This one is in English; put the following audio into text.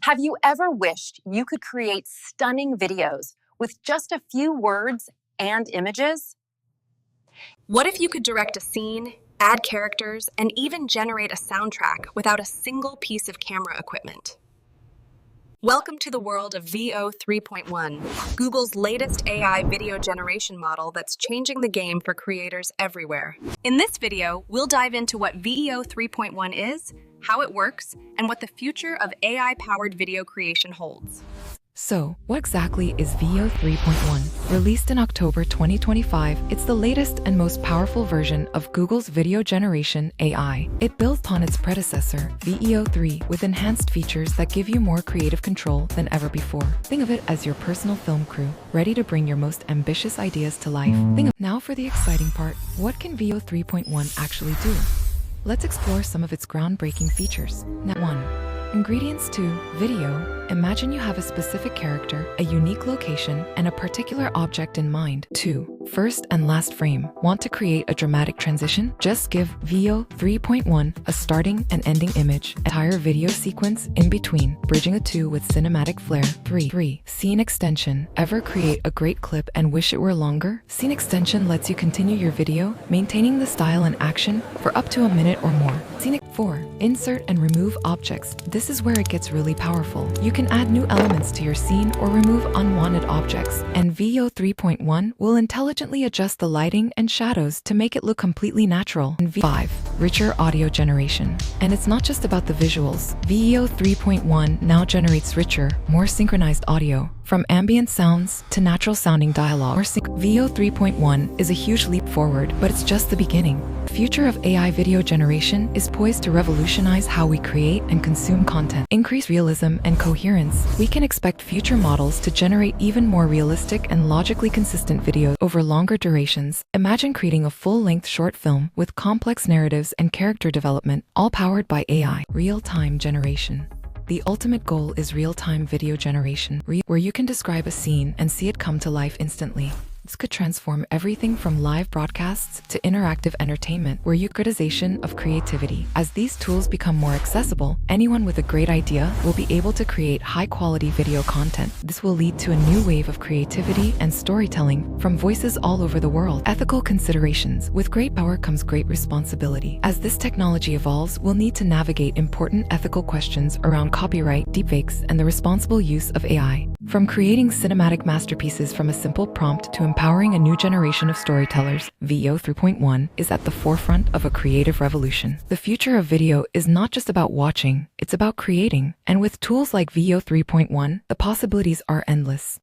Have you ever wished you could create stunning videos with just a few words and images? What if you could direct a scene, add characters, and even generate a soundtrack without a single piece of camera equipment? Welcome to the world of VEO 3.1, Google's latest AI video generation model that's changing the game for creators everywhere. In this video, we'll dive into what VEO 3.1 is, how it works, and what the future of AI-powered video creation holds. So, what exactly is VEO 3.1? Released in October 2025, it's the latest and most powerful version of Google's video generation AI. It builds on its predecessor, VEO 3, with enhanced features that give you more creative control than ever before. Think of it as your personal film crew, ready to bring your most ambitious ideas to life. Now for the exciting part, what can VEO 3.1 actually do? Let's explore some of its groundbreaking features. Now 1. Ingredients to video. Imagine you have a specific character, a unique location, and a particular object in mind. 2. First and last frame. Want to create a dramatic transition? Just give VEO 3.1 a starting and ending image, entire video sequence in between, bridging the two with cinematic flair. 3. Scene extension. Ever create a great clip and wish it were longer? Scene extension lets you continue your video, maintaining the style and action for up to a minute or more. 4. Insert and remove objects. This is where it gets really powerful. You can add new elements to your scene or remove unwanted objects, and VEO 3.1 will intelligently adjust the lighting and shadows to make it look completely natural. And 5. Richer audio generation. And it's not just about the visuals. VEO 3.1 now generates richer, more synchronized audio, from ambient sounds to natural sounding dialogue. VEO 3.1 is a huge leap forward, but it's just the beginning. The future of AI video generation is poised to revolutionize how we create and consume content. Increase realism and coherence. We can expect future models to generate even more realistic and logically consistent videos over longer durations. Imagine creating a full-length short film with complex narratives and character development, all powered by AI. Real-time generation. The ultimate goal is real-time video generation, where you can describe a scene and see it come to life instantly. This could transform everything from live broadcasts to interactive entertainment, where Democratization of Creativity. As these tools become more accessible, anyone with a great idea will be able to create high-quality video content. This will lead to a new wave of creativity and storytelling from voices all over the world. Ethical considerations. With great power comes great responsibility. As this technology evolves, we'll need to navigate important ethical questions around copyright, deepfakes, and the responsible use of AI. From creating cinematic masterpieces from a simple prompt to empowering a new generation of storytellers, VEO 3.1 is at the forefront of a creative revolution. The future of video is not just about watching, it's about creating. And with tools like VEO 3.1, the possibilities are endless.